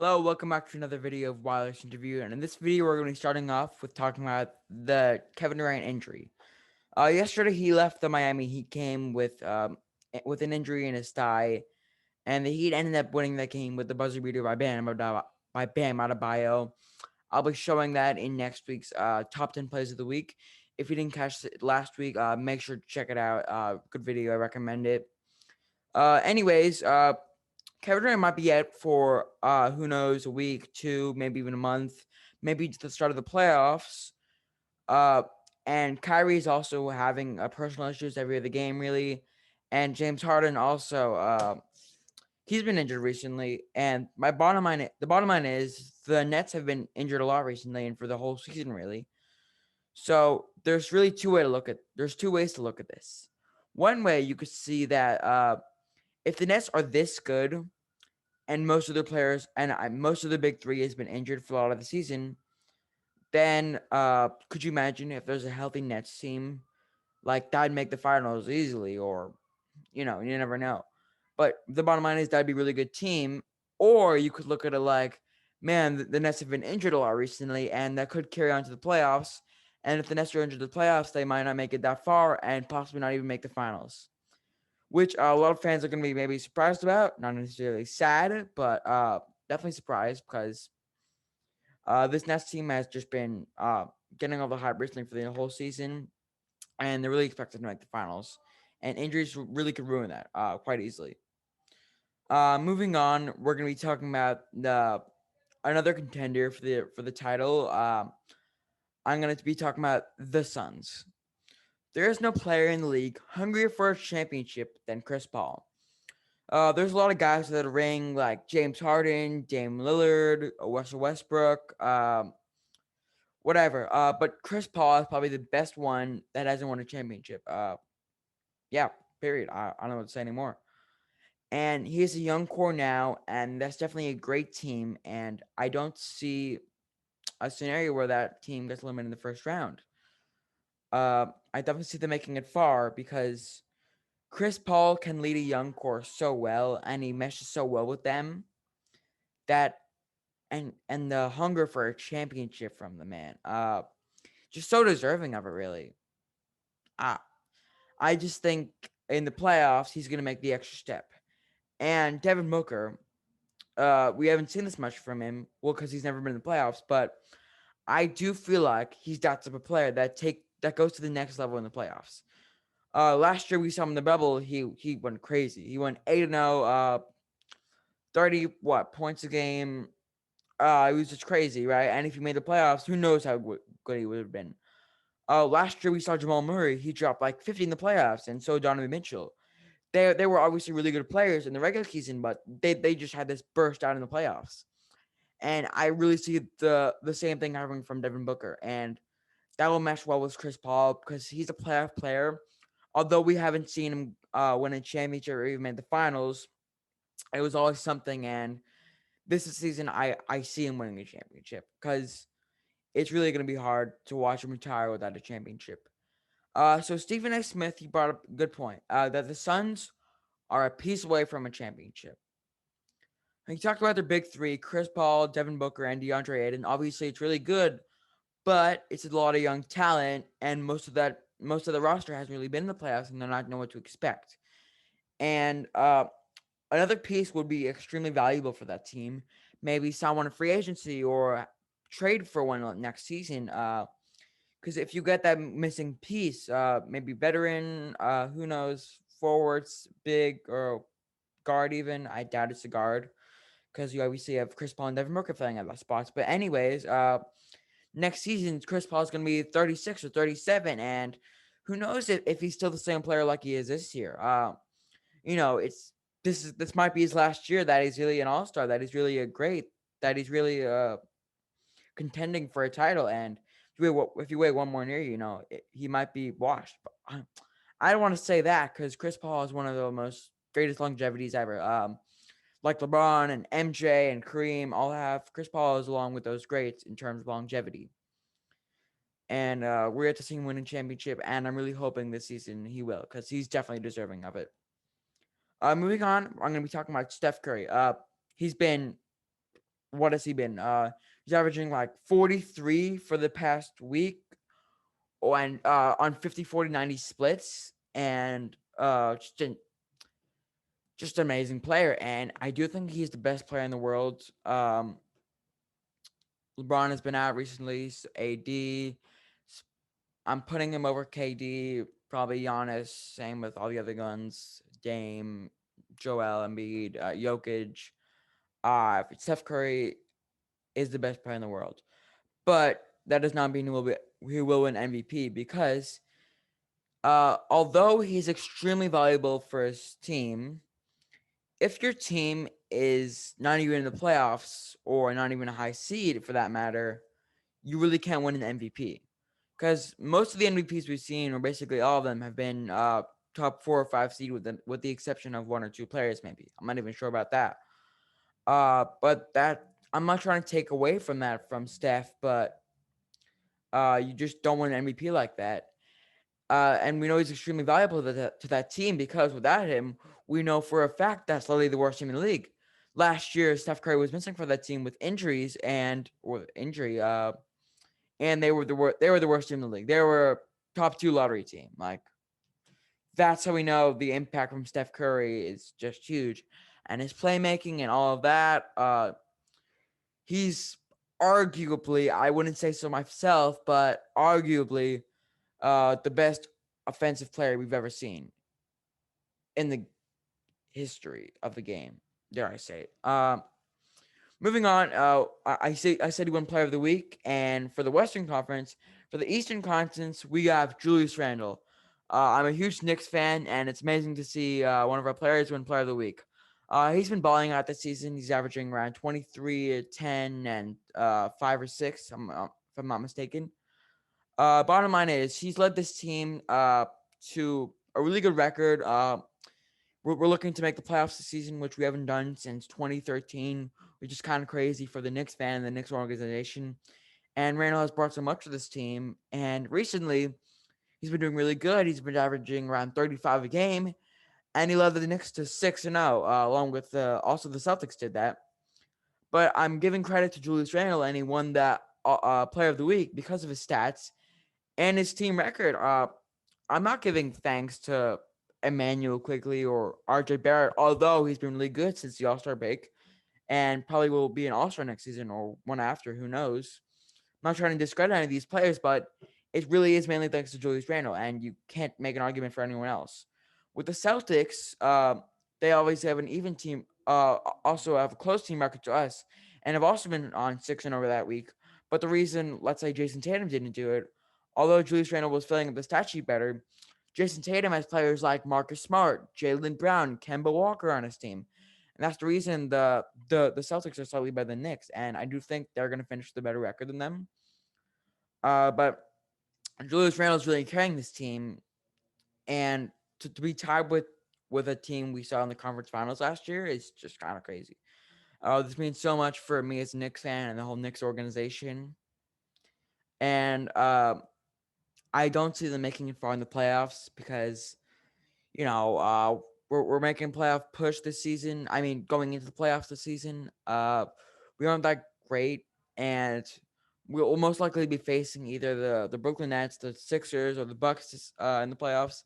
Hello, welcome back to another video of Wireless Interview, and in this video we're going to be starting off with talking about the Kevin Durant injury. Yesterday he left the Miami Heat game with an injury in his thigh, and the Heat ended up winning that game with the buzzer beater by Bam Adebayo. I'll be showing that in next week's top 10 plays of the week. If you didn't catch it last week, make sure to check it out. Good video, I recommend it. Anyways, Kevin Durant might be out for who knows, a week, two, maybe even a month, maybe to the start of the playoffs. Uh, and Kyrie's also having personal issues every other game, really. And James Harden also, he's been injured recently. And the bottom line is the Nets have been injured a lot recently, and for the whole season, really. So there's two ways to look at this. One way you could see that if the Nets are this good and most of their players and most of the big three has been injured for a lot of the season, then could you imagine if there's a healthy Nets team like that'd make the finals easily, or you never know. But the bottom line is that'd be a really good team. Or you could look at it like, man, the Nets have been injured a lot recently, and that could carry on to the playoffs. And if the Nets are injured to the playoffs, they might not make it that far and possibly not even make the finals, which a lot of fans are going to be maybe surprised about. Not necessarily sad, but definitely surprised because this Nets team has just been getting all the hype recently for the whole season, and they're really expected to make the finals. And injuries really could ruin that quite easily. Moving on, we're going to be talking about another contender for the title. I'm going to be talking about the Suns. There is no player in the league hungrier for a championship than Chris Paul. There's a lot of guys that are ring like James Harden, Dame Lillard, Russell Westbrook, whatever. But Chris Paul is probably the best one that hasn't won a championship. Yeah, period. I don't know what to say anymore. And he is a young core now, and that's definitely a great team. And I don't see a scenario where that team gets eliminated in the first round. I definitely see them making it far because Chris Paul can lead a young core so well, and he meshes so well with them that and the hunger for a championship from the man, just so deserving of it, really. Uh, I just think in the playoffs he's gonna make the extra step. And Devin Booker, we haven't seen this much from him, well, because he's never been in the playoffs, but I do feel like he's that type of player that goes to the next level in the playoffs. Last year we saw him in the bubble. He went crazy. He went 8-0, 30 points a game. It was just crazy, right? And if he made the playoffs, who knows how good he would have been. Last year we saw Jamal Murray. He dropped like 50 in the playoffs, and so Donovan Mitchell. They were obviously really good players in the regular season, but they just had this burst out in the playoffs. And I really see the same thing happening from Devin Booker, and that will mesh well with Chris Paul because he's a playoff player. Although we haven't seen him win a championship or even made the finals, it was always something. And this season, I see him winning a championship because it's really going to be hard to watch him retire without a championship. So Stephen A. Smith, he brought up a good point that the Suns are a piece away from a championship. He talked about their big three: Chris Paul, Devin Booker, and DeAndre Ayton. Obviously, it's really good, but it's a lot of young talent, and most of the roster hasn't really been in the playoffs, and they're not know what to expect. And another piece would be extremely valuable for that team. Maybe someone in free agency or trade for one next season. Because if you get that missing piece, maybe veteran, who knows, forwards, big or guard even. I doubt it's a guard because you obviously have Chris Paul and Devin Booker filling at those spots. But anyways, next season Chris Paul is going to be 36 or 37, and who knows if he's still the same player like he is this year. It's this might be his last year that he's really an all-star, that he's really that he's really contending for a title. And if you wait one more year, he might be washed. But I don't want to say that because Chris Paul is one of the most greatest longevities ever. Like LeBron and MJ and Kareem all have, Chris Paul is along with those greats in terms of longevity. And we're yet to see him win a championship, and I'm really hoping this season he will because he's definitely deserving of it. Moving on, I'm going to be talking about Steph Curry. He's been what has he been? He's averaging like 43 for the past week, and on 50-40-90 splits, and just an amazing player. And I do think he's the best player in the world. LeBron has been out recently. So AD, I'm putting him over KD. Probably Giannis. Same with all the other guns. Dame, Joel Embiid, Jokic. Steph Curry is the best player in the world, but that does not mean he will win MVP because although he's extremely valuable for his team, if your team is not even in the playoffs or not even a high seed for that matter, you really can't win an MVP. Because most of the MVPs we've seen, or basically all of them, have been top 4 or 5 seed with the exception of 1 or 2 players, maybe. I'm not even sure about that. But that I'm not trying to take away from that from Steph, but you just don't win an MVP like that. And we know he's extremely valuable to that team because without him, we know for a fact that's literally the worst team in the league. Last year, Steph Curry was missing for that team with injuries or injury, and they were the worst team in the league. They were top 2 lottery team. Like that's how we know the impact from Steph Curry is just huge, and his playmaking and all of that. He's arguably, I wouldn't say so myself, but arguably the best offensive player we've ever seen in the history of the game. Dare I say it? Moving on, I said he won Player of the Week, and for the Western Conference, for the Eastern Conference, we have Julius Randle. I'm a huge Knicks fan, and it's amazing to see one of our players win Player of the Week. He's been balling out this season. He's averaging around 23, 10, and 5 or 6, if I'm not mistaken. Bottom line is he's led this team to a really good record. We're looking to make the playoffs this season, which we haven't done since 2013, which is kind of crazy for the Knicks fan and the Knicks organization. And Randall has brought so much to this team. And recently, he's been doing really good. He's been averaging around 35 a game, and he led the Knicks to 6-0, along with also the Celtics did that. But I'm giving credit to Julius Randle, and he won that Player of the Week because of his stats and his team record. I'm not giving thanks to Emmanuel Quigley or RJ Barrett, although he's been really good since the All Star break and probably will be an All Star next season or one after. Who knows? I'm not trying to discredit any of these players, but it really is mainly thanks to Julius Randle, and you can't make an argument for anyone else. With the Celtics, they always have an even team, also have a close team record to us, and have also been on 6 and over that week. But the reason, let's say, Jason Tatum didn't do it, although Julius Randle was filling up the stat sheet better, Jason Tatum has players like Marcus Smart, Jalen Brown, Kemba Walker on his team. And that's the reason the Celtics are slightly better than Knicks. And I do think they're going to finish with a better record than them. But Julius Randle is really carrying this team. And to be tied with a team we saw in the conference finals last year is just kind of crazy. This means so much for me as a Knicks fan and the whole Knicks organization. And I don't see them making it far in the playoffs because, we're making playoff push this season. I mean, going into the playoffs this season, we aren't that great, and we'll most likely be facing either the Brooklyn Nets, the Sixers, or the Bucks in the playoffs.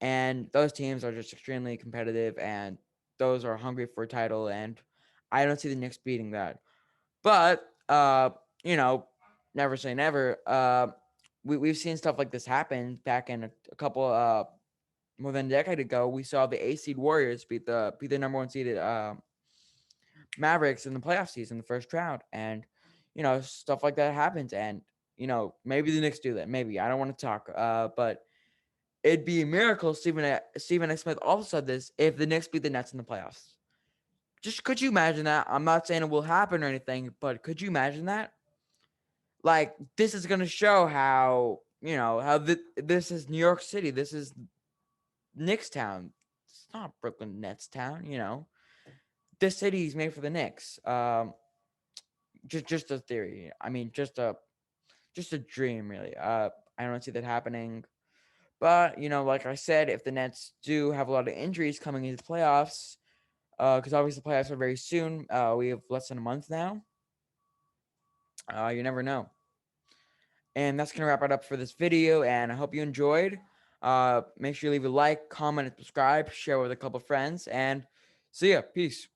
And those teams are just extremely competitive, and those are hungry for a title. And I don't see the Knicks beating that. But you know, never say never. We've seen stuff like this happen back in a couple more than a decade ago. We saw the A seed Warriors beat the number 1 seeded Mavericks in the playoff season, the first round, and stuff like that happens. And maybe the Knicks do that. Maybe I don't want to talk, but it'd be a miracle. Stephen A. Smith also said this: if the Knicks beat the Nets in the playoffs, just could you imagine that? I'm not saying it will happen or anything, but could you imagine that? Like this is going to show how this is New York City. This is Knicks town. It's not Brooklyn Nets town. This city is made for the Knicks. Just a theory. I mean, just a dream, really. I don't see that happening. But like I said, if the Nets do have a lot of injuries coming into the playoffs, because obviously the playoffs are very soon. We have less than a month now. You never know. And that's gonna wrap it up for this video. And I hope you enjoyed. Make sure you leave a like, comment, and subscribe. Share with a couple friends. And see ya. Peace.